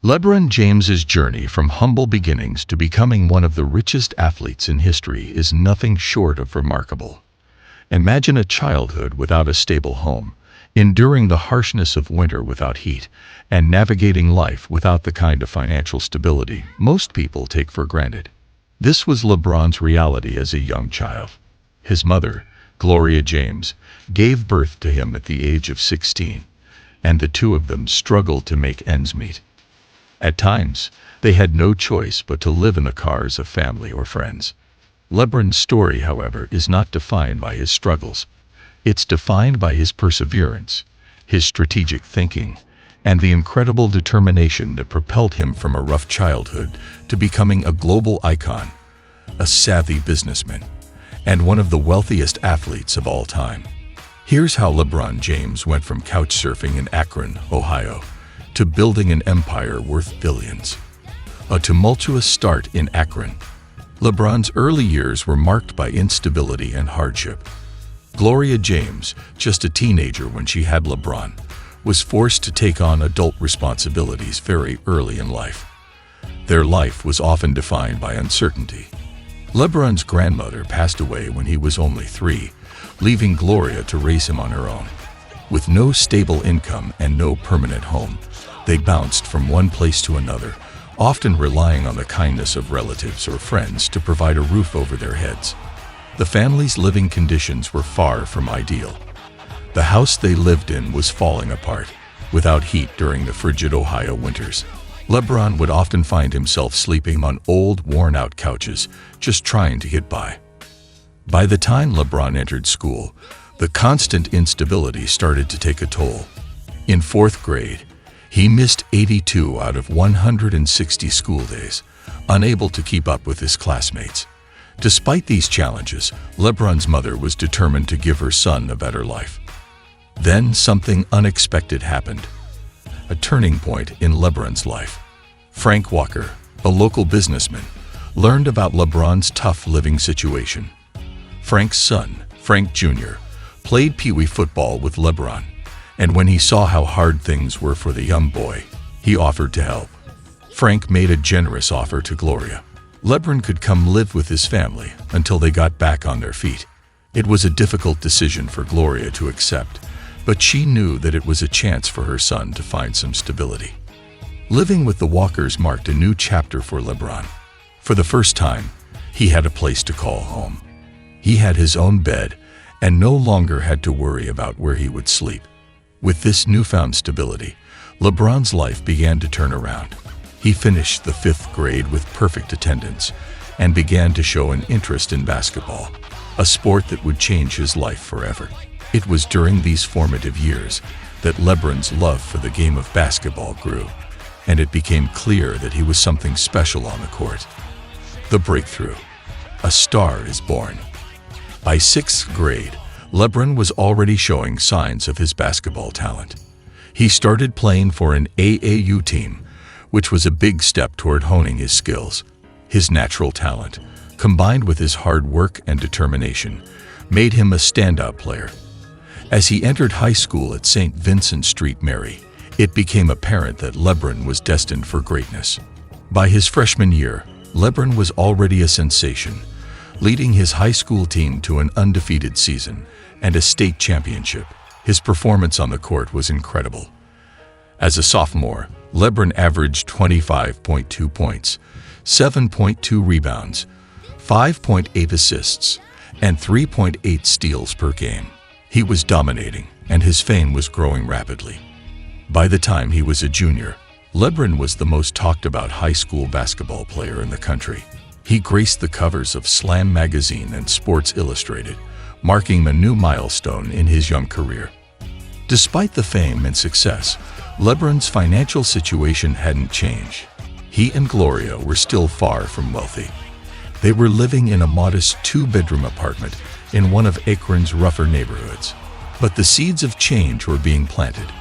LeBron James's journey from humble beginnings to becoming one of the richest athletes in history is nothing short of remarkable. Imagine a childhood without a stable home, enduring the harshness of winter without heat, and navigating life without the kind of financial stability most people take for granted. This was LeBron's reality as a young child. His mother, Gloria James, gave birth to him at the age of 16, and the two of them struggled to make ends meet. At times, they had no choice but to live in the cars of family or friends. LeBron's story, however, is not defined by his struggles. It's defined by his perseverance, his strategic thinking, and the incredible determination that propelled him from a rough childhood to becoming a global icon, a savvy businessman, and one of the wealthiest athletes of all time. Here's how LeBron James went from couch surfing in Akron, Ohio, to building an empire worth billions. A tumultuous start in Akron. LeBron's early years were marked by instability and hardship. Gloria James, just a teenager when she had LeBron, was forced to take on adult responsibilities very early in life. Their life was often defined by uncertainty. LeBron's grandmother passed away when he was only 3, leaving Gloria to raise him on her own. With no stable income and no permanent home, they bounced from one place to another, often relying on the kindness of relatives or friends to provide a roof over their heads. The family's living conditions were far from ideal. The house they lived in was falling apart, without heat during the frigid Ohio winters. LeBron would often find himself sleeping on old, worn-out couches, just trying to get by. By the time LeBron entered school, the constant instability started to take a toll. In 4th grade, he missed 82 out of 160 school days, unable to keep up with his classmates. Despite these challenges, LeBron's mother was determined to give her son a better life. Then something unexpected happened. A turning point in LeBron's life. Frank Walker, a local businessman, learned about LeBron's tough living situation. Frank's son, Frank Jr., played Pee-wee football with LeBron, and when he saw how hard things were for the young boy, he offered to help. Frank made a generous offer to Gloria. LeBron could come live with his family until they got back on their feet. It was a difficult decision for Gloria to accept, but she knew that it was a chance for her son to find some stability. Living with the Walkers marked a new chapter for LeBron. For the first time, he had a place to call home. He had his own bed and no longer had to worry about where he would sleep. With this newfound stability, LeBron's life began to turn around. He finished the 5th grade with perfect attendance and began to show an interest in basketball, a sport that would change his life forever. It was during these formative years that LeBron's love for the game of basketball grew, and it became clear that he was something special on the court. The breakthrough. A star is born. By 6th grade, LeBron was already showing signs of his basketball talent. He started playing for an AAU team, which was a big step toward honing his skills. His natural talent, combined with his hard work and determination, made him a standout player. As he entered high school at St. Vincent St. Mary, it became apparent that LeBron was destined for greatness. By his freshman year, LeBron was already a sensation, leading his high school team to an undefeated season and a state championship. His performance on the court was incredible. As a sophomore, LeBron averaged 25.2 points, 7.2 rebounds, 5.8 assists, and 3.8 steals per game. He was dominating, and his fame was growing rapidly. By the time he was a junior, LeBron was the most talked about high school basketball player in the country. He graced the covers of Slam magazine and Sports Illustrated, marking a new milestone in his young career. Despite the fame and success, LeBron's financial situation hadn't changed. He and Gloria were still far from wealthy. They were living in a modest 2-bedroom apartment in one of Akron's rougher neighborhoods. But the seeds of change were being planted.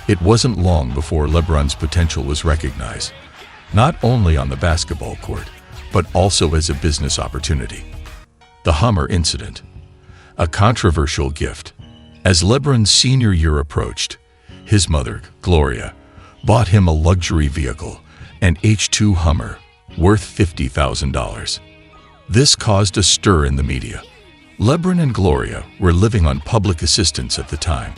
It wasn't long before LeBron's potential was recognized, not only on the basketball court, but also as a business opportunity. The Hummer incident. A controversial gift. As LeBron's senior year approached, his mother, Gloria, bought him a luxury vehicle, an H2 Hummer, worth $50,000. This caused a stir in the media. LeBron and Gloria were living on public assistance at the time,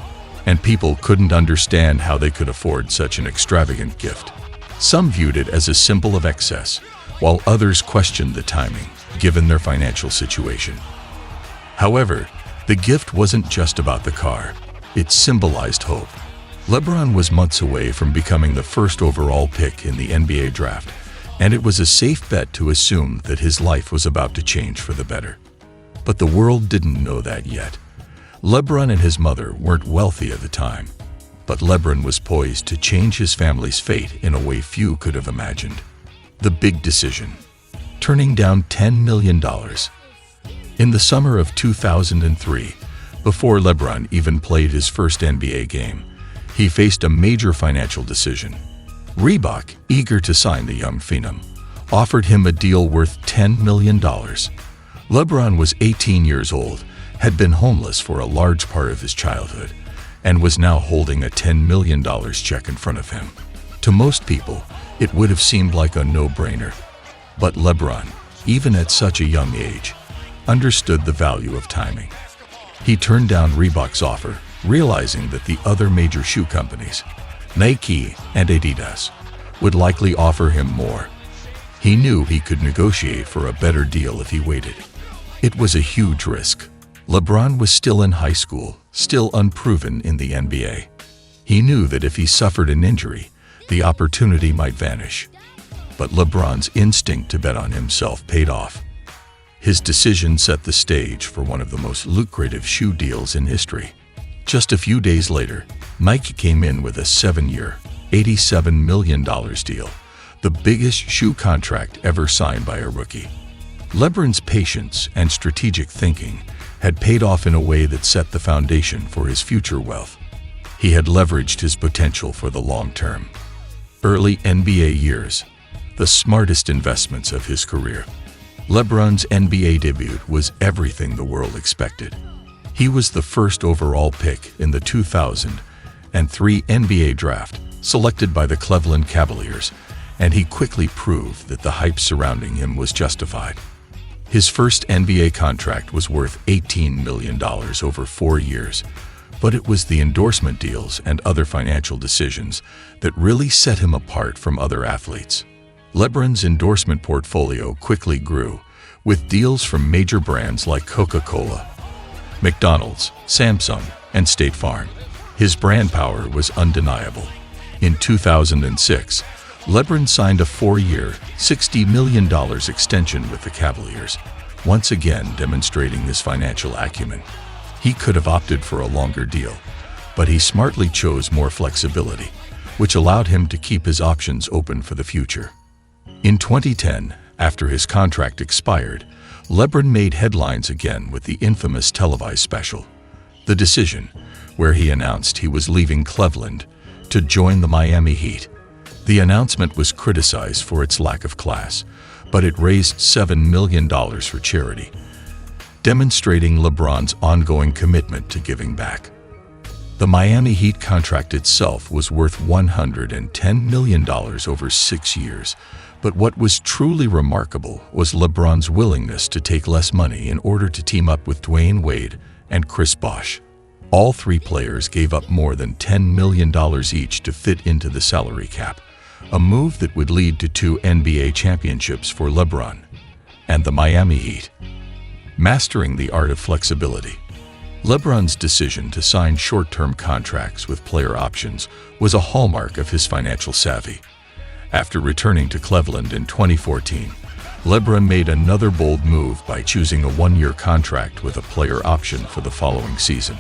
and people couldn't understand how they could afford such an extravagant gift. Some viewed it as a symbol of excess, while others questioned the timing, given their financial situation. However, the gift wasn't just about the car. It symbolized hope. LeBron was months away from becoming the first overall pick in the NBA draft, and it was a safe bet to assume that his life was about to change for the better. But the world didn't know that yet. LeBron and his mother weren't wealthy at the time, but LeBron was poised to change his family's fate in a way few could have imagined. The big decision: turning down $10 million. In the summer of 2003, before LeBron even played his first NBA game, he faced a major financial decision. Reebok, eager to sign the young phenom, offered him a deal worth $10 million. LeBron was 18 years old, had been homeless for a large part of his childhood, and was now holding a $10 million check in front of him. To most people, it would have seemed like a no-brainer. But LeBron, even at such a young age, understood the value of timing. He turned down Reebok's offer, realizing that the other major shoe companies, Nike and Adidas, would likely offer him more. He knew he could negotiate for a better deal if he waited. It was a huge risk. LeBron was still in high school, still unproven in the NBA. He knew that if he suffered an injury, the opportunity might vanish. But LeBron's instinct to bet on himself paid off. His decision set the stage for one of the most lucrative shoe deals in history. Just a few days later, Nike came in with a 7-year, $87 million deal, the biggest shoe contract ever signed by a rookie. LeBron's patience and strategic thinking had paid off in a way that set the foundation for his future wealth. He had leveraged his potential for the long term. Early NBA years, the smartest investments of his career. LeBron's NBA debut was everything the world expected. He was the first overall pick in the 2003 NBA draft, selected by the Cleveland Cavaliers, and he quickly proved that the hype surrounding him was justified. His first NBA contract was worth $18 million over 4 years, but it was the endorsement deals and other financial decisions that really set him apart from other athletes. LeBron's endorsement portfolio quickly grew, with deals from major brands like Coca-Cola, McDonald's, Samsung, and State Farm. His brand power was undeniable. In 2006, LeBron signed a 4-year, $60 million extension with the Cavaliers, once again demonstrating his financial acumen. He could have opted for a longer deal, but he smartly chose more flexibility, which allowed him to keep his options open for the future. In 2010, after his contract expired, LeBron made headlines again with the infamous televised special, The Decision, where he announced he was leaving Cleveland to join the Miami Heat. The announcement was criticized for its lack of class, but it raised $7 million for charity, demonstrating LeBron's ongoing commitment to giving back. The Miami Heat contract itself was worth $110 million over 6 years, but what was truly remarkable was LeBron's willingness to take less money in order to team up with Dwayne Wade and Chris Bosh. All three players gave up more than $10 million each to fit into the salary cap, a move that would lead to 2 NBA championships for LeBron and the Miami Heat. Mastering the art of flexibility. LeBron's decision to sign short-term contracts with player options was a hallmark of his financial savvy. After returning to Cleveland in 2014, LeBron made another bold move by choosing a 1-year contract with a player option for the following season.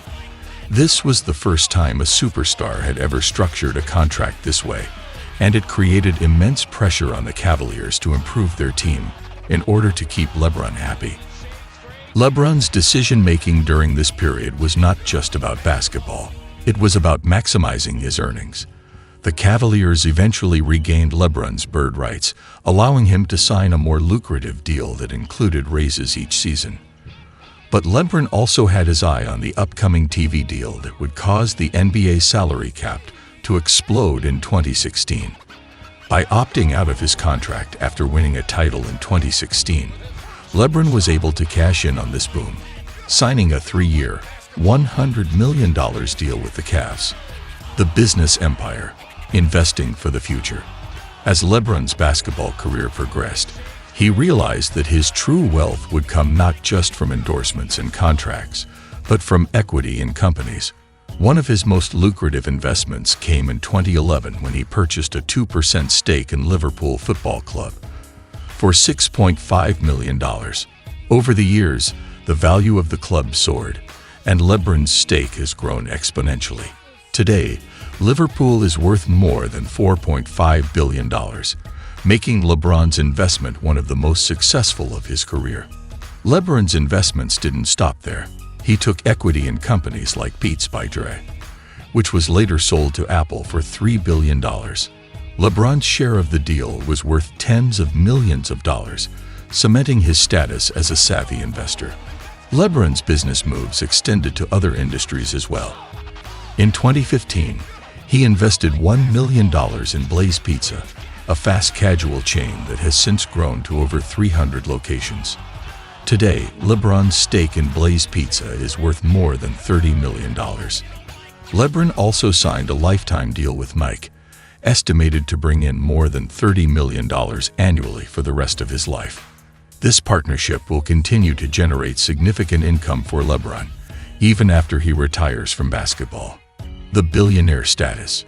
This was the first time a superstar had ever structured a contract this way, and it created immense pressure on the Cavaliers to improve their team in order to keep LeBron happy. LeBron's decision-making during this period was not just about basketball. It was about maximizing his earnings. The Cavaliers eventually regained LeBron's bird rights, allowing him to sign a more lucrative deal that included raises each season. But LeBron also had his eye on the upcoming TV deal that would cause the NBA salary cap to explode in 2016. By opting out of his contract after winning a title in 2016, LeBron was able to cash in on this boom, signing a 3-year, $100 million deal with the Cavs. The business empire, investing for the future. As LeBron's basketball career progressed, he realized that his true wealth would come not just from endorsements and contracts, but from equity in companies. One of his most lucrative investments came in 2011 when he purchased a 2% stake in Liverpool Football Club for $6.5 million. Over the years, the value of the club soared, and LeBron's stake has grown exponentially. Today, Liverpool is worth more than $4.5 billion, making LeBron's investment one of the most successful of his career. LeBron's investments didn't stop there. He took equity in companies like Beats by Dre, which was later sold to Apple for $3 billion. LeBron's share of the deal was worth tens of millions of dollars, cementing his status as a savvy investor. LeBron's business moves extended to other industries as well. In 2015, he invested $1 million in Blaze Pizza, a fast casual chain that has since grown to over 300 locations. Today, LeBron's stake in Blaze Pizza is worth more than $30 million. LeBron also signed a lifetime deal with Nike, estimated to bring in more than $30 million annually for the rest of his life. This partnership will continue to generate significant income for LeBron, even after he retires from basketball. The billionaire status.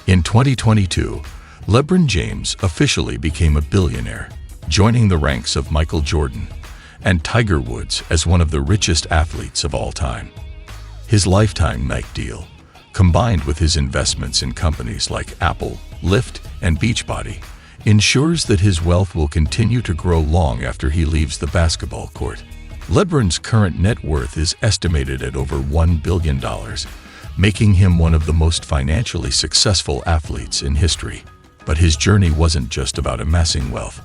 In 2022, LeBron James officially became a billionaire, joining the ranks of Michael Jordan and Tiger Woods as one of the richest athletes of all time. His lifetime Nike deal, combined with his investments in companies like Apple, Lyft, and Beachbody, ensures that his wealth will continue to grow long after he leaves the basketball court. LeBron's current net worth is estimated at over $1 billion, making him one of the most financially successful athletes in history. But his journey wasn't just about amassing wealth.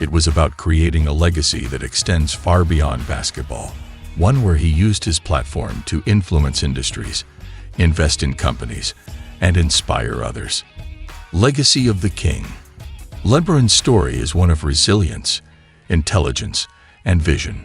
It was about creating a legacy that extends far beyond basketball, one where he used his platform to influence industries, invest in companies, and inspire others. Legacy of the King. LeBron's story is one of resilience, intelligence, and vision.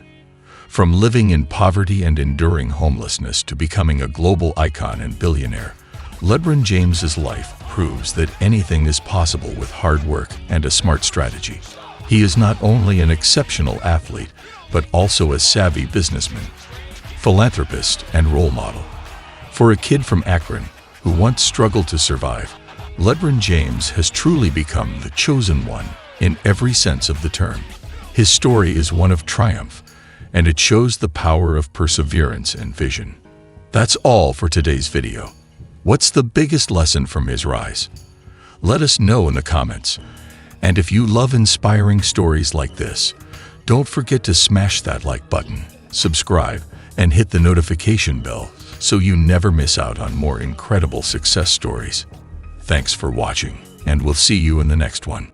From living in poverty and enduring homelessness to becoming a global icon and billionaire, LeBron James's life proves that anything is possible with hard work and a smart strategy. He is not only an exceptional athlete, but also a savvy businessman, philanthropist, and role model. For a kid from Akron who once struggled to survive, LeBron James has truly become the chosen one in every sense of the term. His story is one of triumph, and it shows the power of perseverance and vision. That's all for today's video. What's the biggest lesson from his rise? Let us know in the comments. And if you love inspiring stories like this, don't forget to smash that like button, subscribe, and hit the notification bell so you never miss out on more incredible success stories. Thanks for watching, and we'll see you in the next one.